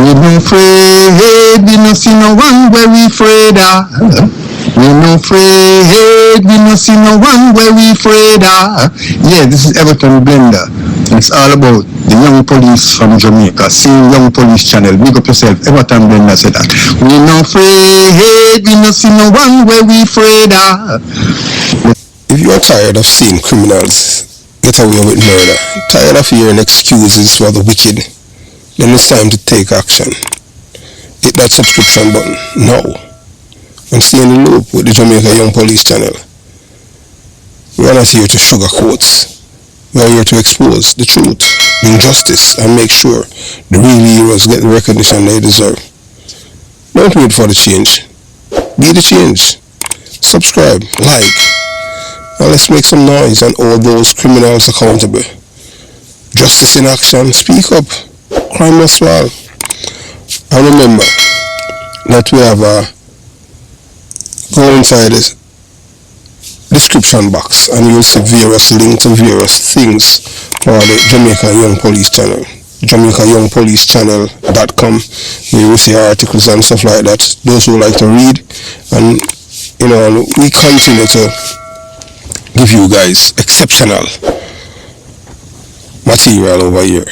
We no afraid, we no see no one where we afraid of. We no afraid, we no see no one where we afraid of. Yeah, this is Everton Blender. It's all about the young police from Jamaica. See Young Police Channel. Big up yourself. Everton Blender said that. We no afraid, we no see no one where we afraid of. If you are tired of seeing criminals get away with murder, tired of hearing excuses for the wicked, then it's time to take action. Hit that subscription button now and stay in the loop with the Jamaica Young Police Channel. We are not here to sugarcoat. We are here to expose the truth, bring justice, and make sure the real heroes get the recognition they deserve. Don't wait for the change. Be the change. Subscribe, like, and let's make some noise and hold those criminals accountable. Justice in action. Speak up. Crime must fall. And remember that we have go inside this description box and you'll see various links to various things for the Jamaica Young Police Channel. JamaicaYoungPoliceChannel.com, where you will see articles and stuff like that. Those who like to read, and we continue to give you guys exceptional material over here.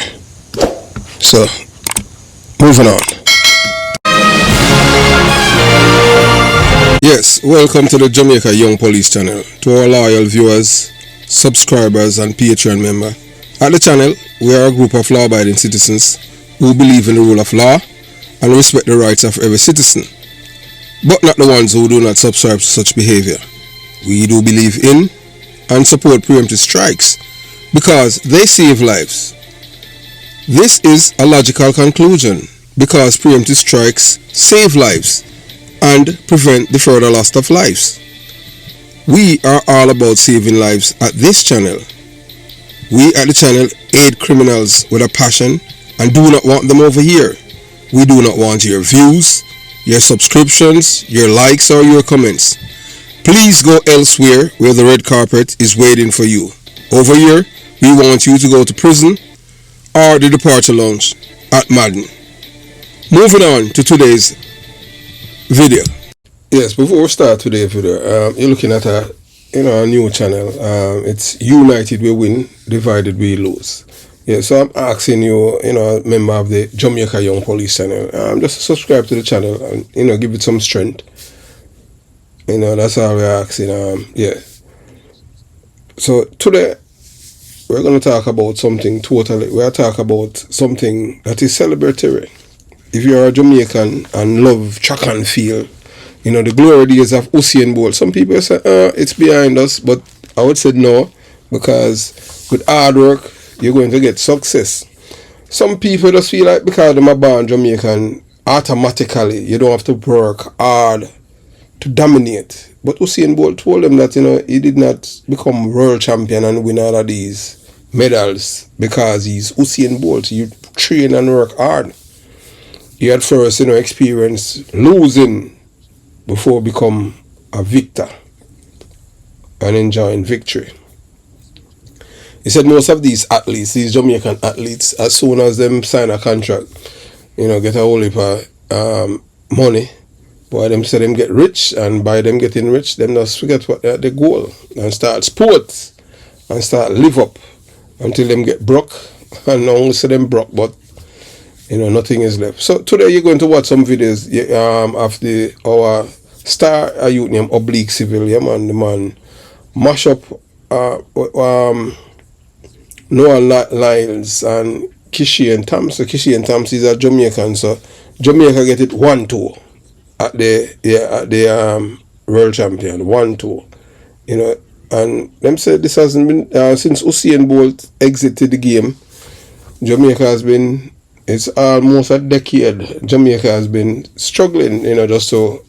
So, moving on. Yes, welcome to the Jamaica Young Police Channel. To our loyal viewers, subscribers and Patreon members. At the channel, we are a group of law-abiding citizens who believe in the rule of law and respect the rights of every citizen, but not the ones who do not subscribe to such behavior. We do believe in and support preemptive strikes because they save lives. This is a logical conclusion because preemptive strikes save lives and prevent the further loss of lives. We are all about saving lives at this channel. We at the channel aid criminals with a passion and do not want them over here. We do not want your views, your subscriptions, your likes or your comments. Please go elsewhere where the red carpet is waiting for you. Over here, we want you to go to prison or the departure lounge at Madden. Moving on to today's video. Yes, before we start today's video, you're looking at a new channel. It's United We Win, Divided We Lose. Yeah, so I'm asking you, a member of the Jamaica Young Police Channel, just subscribe to the channel and give it some strength. That's all we're asking. Yeah. So today we're going to talk about something totally. We're talk about something that is celebratory. If you're a Jamaican and love track and field, the glory days of Usain Bolt. Some people say, it's behind us, but I would say no, because with hard work, you're going to get success. Some people just feel like because they're born Jamaican, automatically, you don't have to work hard to dominate. But Usain Bolt told them that, he did not become world champion and win all of these medals because he's Usain Bolt. You train and work hard. He had first, experience losing before become a victor and enjoying victory. He said most of these athletes, these Jamaican athletes, as soon as them sign a contract, get a whole heap of money, boy, them say them get rich, and by them getting rich, them just forget what the goal and start sports and start live up until them get broke, and not only say them broke, but nothing is left. So today you're going to watch some videos of our star youth named Oblique Civil. Yeah, man, the man mash up Noah Lyles and Kishian Thompson. Kishian Thompson is a Jamaican, so Jamaica get it 1-2 at the world champion 1-2. And them said this hasn't been since Usain Bolt exited the game. Jamaica has been. It's almost a decade. Jamaica has been struggling, just to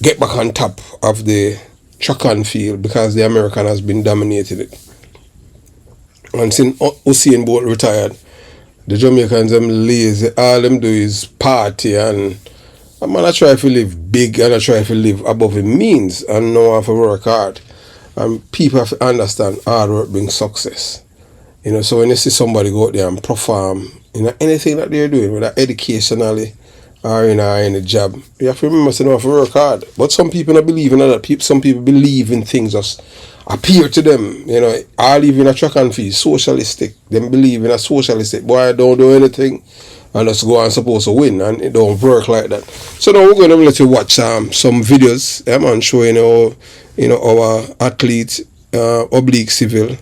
get back on top of the track and field because the American has been dominating it. And since Usain Bolt retired, the Jamaicans them lazy. All them do is party, and I try to live big and I try to live above the means and know how to work hard. And people have to understand hard work brings success. So when you see somebody go out there and perform anything that they're doing, whether educationally or in a job, you have to remember to know how to work hard. But some people don't believe in that. Some people believe in things just appear to them. I live in a track and field, socialistic. Them believe in a socialistic. Boy, I don't do anything and just go and supposed to win, and it don't work like that. So now we're going to let you watch some videos, man, showing our athletes, oblique civil,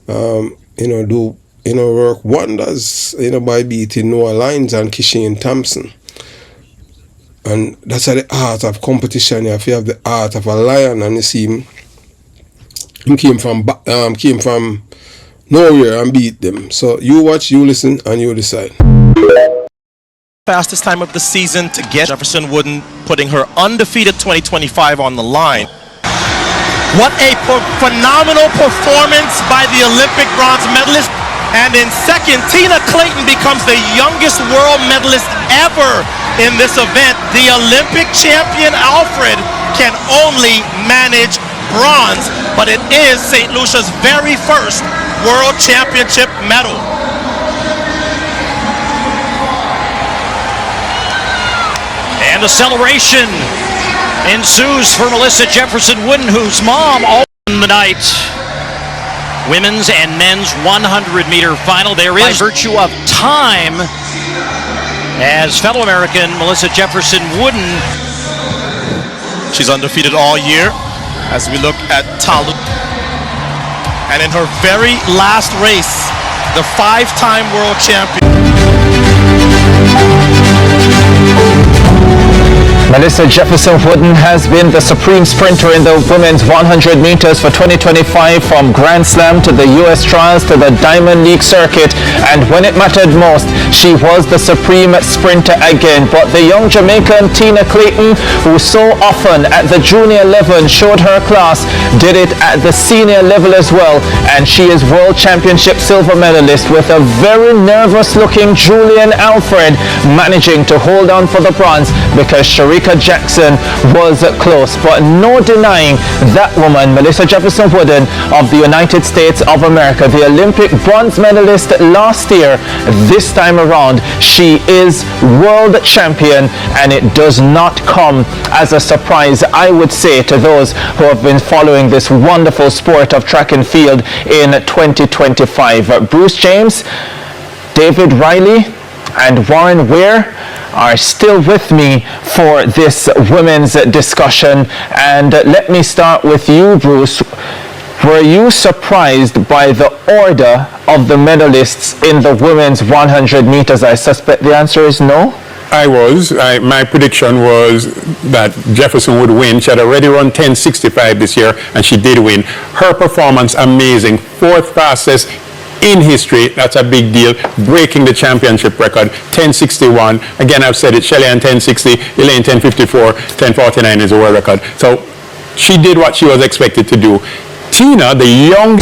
do work wonders, by beating Noah Lyons and Kishane Thompson. And that's the art of competition. You have the art of a lion, and you see him came from nowhere and beat them. So you watch, you listen, and you decide. Fastest time of the season to get Jefferson Wooden, putting her undefeated 2025 on the line. What a phenomenal performance by the Olympic bronze medalist. And in second, Tina Clayton becomes the youngest world medalist ever in this event. The Olympic champion Alfred can only manage bronze, but it is St. Lucia's very first world championship medal. And a celebration ensues for Melissa Jefferson Wooden, whose mom opened the night. Women's and men's 100-meter final. There is, by virtue of time, as fellow American Melissa Jefferson Wooden. She's undefeated all year as we look at Talu. And in her very last race, the 5-time world champion. Melissa Jefferson Wooden has been the supreme sprinter in the women's 100 meters for 2025, from Grand Slam to the US Trials to the Diamond League circuit, and when it mattered most, she was the supreme sprinter again. But the young Jamaican Tina Clayton, who so often at the junior level showed her class, did it at the senior level as well, and she is world championship silver medalist, with a very nervous looking Julian Alfred managing to hold on for the bronze, because Sharika Jackson was close. But no denying that woman, Melissa Jefferson Wooden of the United States of America, the Olympic bronze medalist last year. This time around, she is world champion, and it does not come as a surprise, I would say, to those who have been following this wonderful sport of track and field in 2025. Bruce James, David Riley, and Warren Ware are still with me for this women's discussion. And let me start with you, Bruce. Were you surprised by the order of the medalists in the women's 100 meters? I suspect the answer is no. I was. My prediction was that Jefferson would win. She had already run 10:65 this year, and she did win. Her performance, amazing. 4th fastest in history. That's a big deal. Breaking the championship record, 10:61. Again, I've said it, Shelly-Ann 10:60, Elaine 10:54, 10:49 is a world record. So she did what she was expected to do. Tina, the young...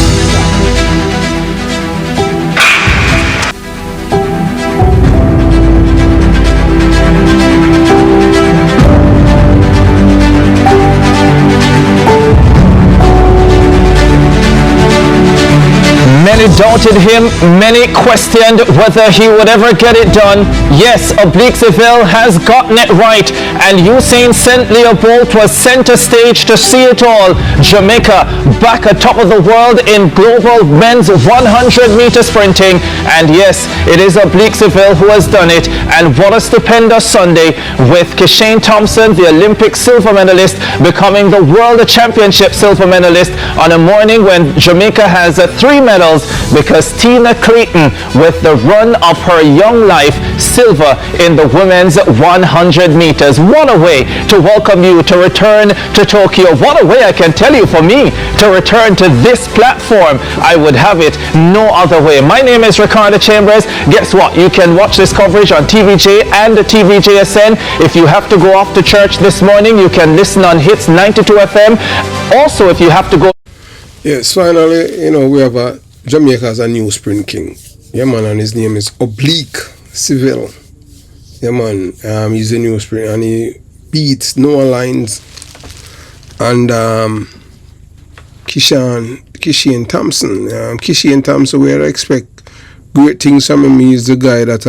Many doubted him, many questioned whether he would ever get it done. Yes, Oblique ZELLE has gotten it right, and Usain St. Leopold was center stage to see it all. Jamaica back atop of the world in global men's 100-meter sprinting, and yes, it is Oblique ZELLE who has done it. And what a stupendous Sunday, with Kishane Thompson, the Olympic silver medalist, becoming the world championship silver medalist on a morning when Jamaica has 3 medals, because Tina Clayton, with the run of her young life, silver in the women's 100 meters. What a way to welcome you to return to Tokyo. What a way, I can tell you, for me to return to this platform. I would have it no other way. My name is Ricardo Chambers. Guess what? You can watch this coverage on TVJ and the TVJSN. If you have to go off to church this morning, you can listen on Hits 92 FM. Also, if you have to go... Yes, finally, we have Jamaica's a new sprint king. Yeah, man, and his name is Oblique ZELLE. Yeah, man, he's a new sprint, and he beats Noah Lyons and Kishane Thompson. Kishane Thompson, we expect great things from him. He's the guy that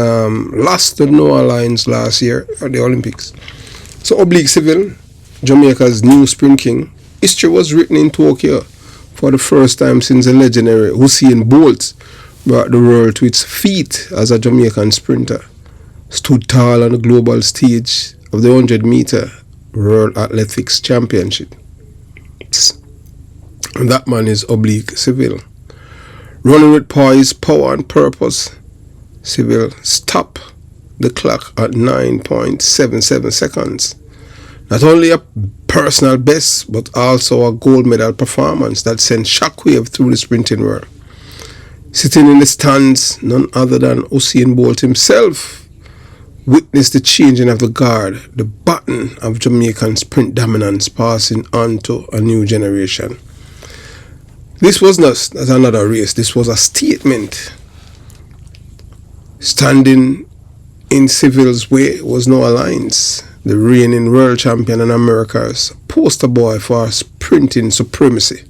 lost to Noah Lyons last year at the Olympics. So Oblique Civil, Jamaica's new sprint king. History was written in Tokyo for the first time since the legendary Usain Bolt brought the world to its feet as a Jamaican sprinter. Stood tall on the global stage of the 100-meter World Athletics Championship. And that man is Oblique Civil. Running with poise, power and purpose, Civil stop the clock at 9.77 seconds. Not only a personal best, but also a gold medal performance that sent shockwave through the sprinting world. Sitting in the stands, none other than Usain Bolt himself witnessed the changing of the guard, the baton of Jamaican sprint dominance passing on to a new generation. This was not another race, this was a statement. Standing in Civil's way was Noah Lyons, the reigning world champion and America's poster boy for sprinting supremacy.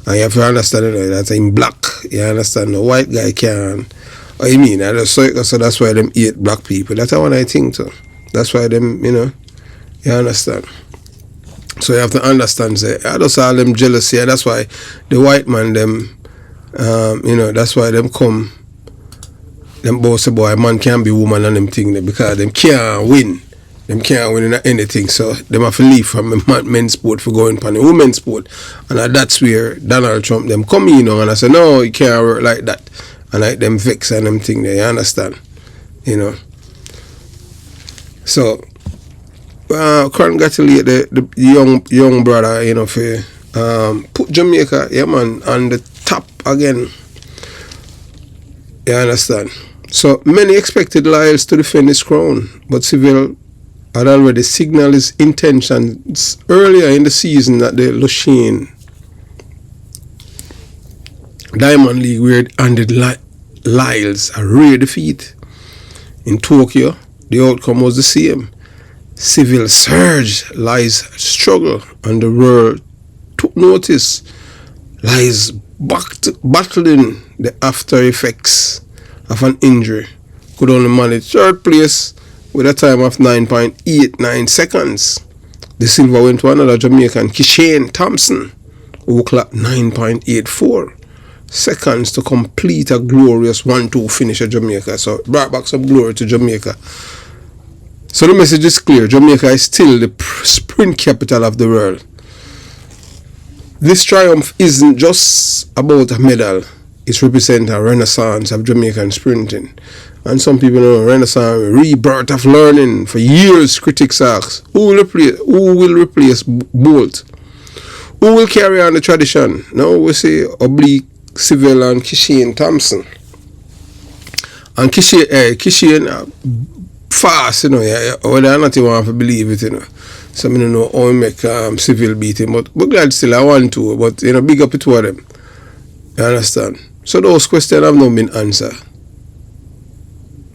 And you have to understand that in black, you understand the white guy can't. I mean, so that's why them hate black people. That's what I think too. That's why them, you understand. So you have to understand, say, I just all them jealousy. That's why the white man, them, that's why them come, them both say, boy, man can't be woman and them thing, because them can't win. Them can't win in anything. So them have to leave from the men's sport for going on the women's sport. And that's where Donald Trump, them come in and I say, no, you can't work like that. And like them vex and them thing there, you understand? So, congratulate the young brother, for put Jamaica, yeah man, on the top again. You understand? So many expected Lyles to defend his crown, but Civil had already signaled his intentions earlier in the season at the Lushane Diamond League, where it handed Lyles a rare defeat. In Tokyo, the outcome was the same. Civil surge, Lyles struggle, and the world took notice. Lyles battling the after effects of an injury. Could only manage third place with a time of 9.89 seconds. The silver went to another Jamaican, Kishane Thompson, who clocked 9.84 seconds to complete a glorious 1-2 finish at Jamaica. So brought back some glory to Jamaica. So the message is clear. Jamaica is still the sprint capital of the world. This triumph isn't just about a medal. It represents a renaissance of Jamaican sprinting. And some people know renaissance, rebirth of learning. For years, critics ask, who will replace Bolt? Who will carry on the tradition? Now we say Oblique Civil and Kishane Thompson. And Kishane fast, whether or not you want to believe it, So I don't know how we make Civil beat him, but glad still I want to, but big up to two of them. You understand? So those questions have not been answered.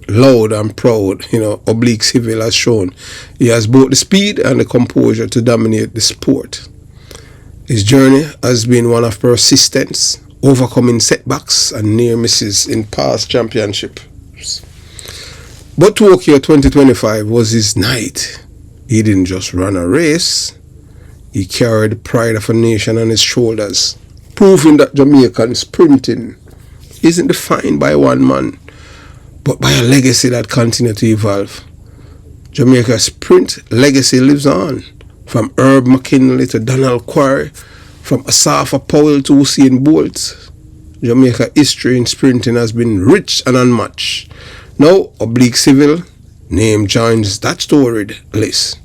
Loud and proud, Oblique Civil has shown he has both the speed and the composure to dominate the sport. His journey has been one of persistence, overcoming setbacks and near misses in past championships. But Tokyo 2025 was his night. He didn't just run a race, he carried the pride of a nation on his shoulders, proving that Jamaican sprinting isn't defined by one man, but by a legacy that continues to evolve. Jamaica's sprint legacy lives on, from Herb McKinley to Donald Quarry, from Asafa Powell to Usain Bolt. Jamaica history in sprinting has been rich and unmatched. Now, Oblique Civil name joins that storied list.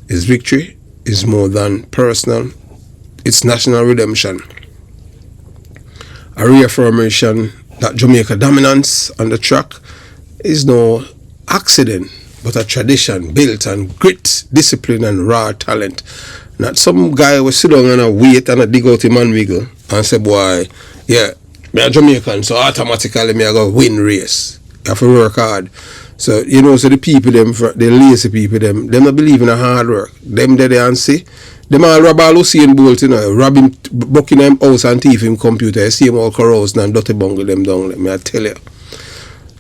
His victory is more than personal, it's national redemption. A reaffirmation that Jamaica dominance on the track is no accident, but a tradition built on grit, discipline, and raw talent. Not some guy will sit down and wait and dig out him and wiggle and say, boy, yeah, me a Jamaican, so automatically me a go win race. You have to work hard. So, so the people, the lazy people, them not believe in a hard work. Them there and see. Them all rob all Usain Bolt, rob him, buck in him house and thief him computer. You see him all corrosive and dirty bungle them down, let me tell you.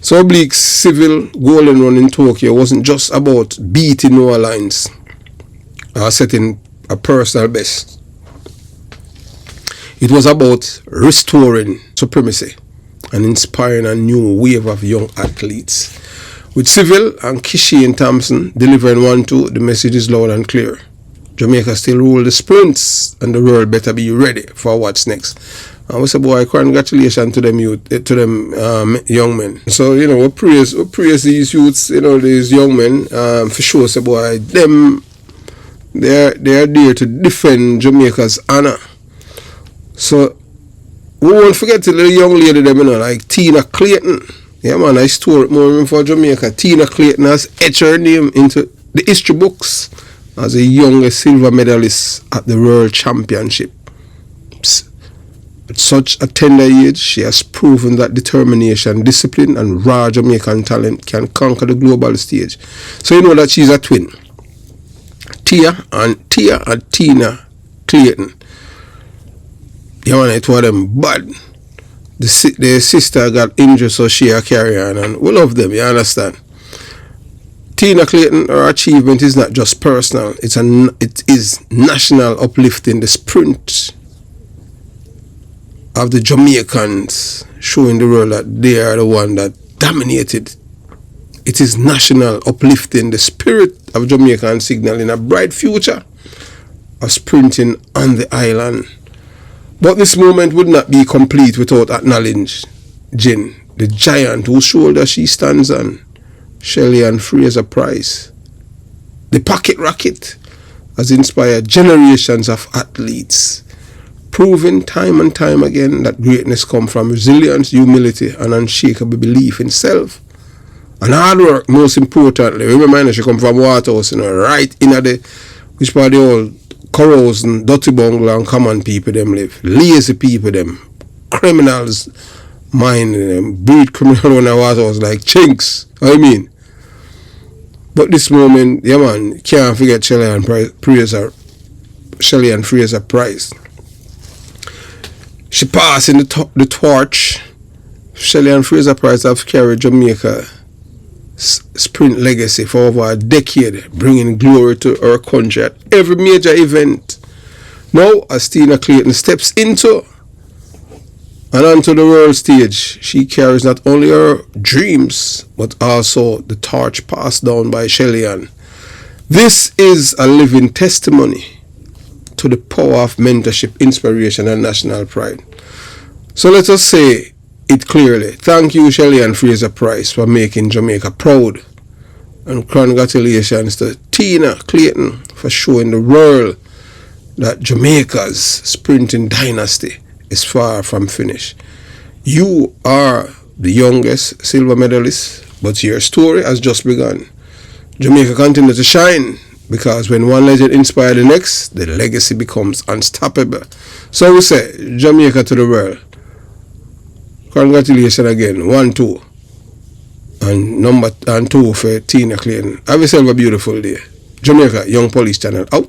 So Oblique's civil golden run in Tokyo wasn't just about beating New Orleans or setting a personal best. It was about restoring supremacy and inspiring a new wave of young athletes. With Civil and Kishi and Thompson delivering 1-2, the message is loud and clear. Jamaica still rule the sprints, and the world better be ready for what's next. And we say, boy, congratulations to them youth, to them young men. So, you know, we praise these youths, you know, these young men, for sure. Say, boy, them, they are there to defend Jamaica's honor. So we won't forget the little young lady them, you know, like Tina Clayton. Yeah, man, I store it more for Jamaica. Tina Clayton has etched her name into the history books as the youngest silver medalist at the World Championships. At such a tender age, she has proven that determination, discipline, and raw Jamaican talent can conquer the global stage. So you know that she's a twin. Tia and Tina Clayton. Yeah, man, it was them bad. The sister got injured, so she a carry on, and we love them, you understand? Tina Clayton, her achievement is not just personal, it is national, uplifting the sprint of the Jamaicans, showing the world that they are the one that dominated. It is national, uplifting the spirit of Jamaica and signaling a bright future of sprinting on the island. But this moment would not be complete without acknowledging the giant whose shoulder she stands on, Shelly-Ann Fraser-Pryce. The pocket rocket has inspired generations of athletes, proving time and time again that greatness comes from resilience, humility, and unshakable belief in self. And hard work, most importantly. Remember, she come from Waterhouse, you know, right in the, which part of the old corals and dirty bungalow and common people them live. Lazy people them. Criminals mind them. Breed criminal on the Waterhouse like chinks. I mean. But this moment, yeah man, can't forget Shelly-Ann Fraser-Pryce. She passed in the torch. Shelly-Ann Fraser-Pryce have carried Jamaica sprint legacy for over a decade, bringing glory to our country at every major event. Now, as Tina Clayton steps into and onto the world stage, she carries not only her dreams, but also the torch passed down by Shelly-Ann. This is a living testimony to the power of mentorship, inspiration, and national pride. So let us say it clearly. Thank you, Shelly-Ann Fraser-Pryce, for making Jamaica proud. And congratulations to Tina Clayton for showing the world that Jamaica's sprinting dynasty is far from finished. You are the youngest silver medalist, but your story has just begun. Jamaica continues to shine, because when one legend inspires the next, the legacy becomes unstoppable. So we say, Jamaica to the world. Congratulations again, 1-2. And 2 for Tina Clayton. Have yourself a beautiful day. Jamaica Young Police Channel out.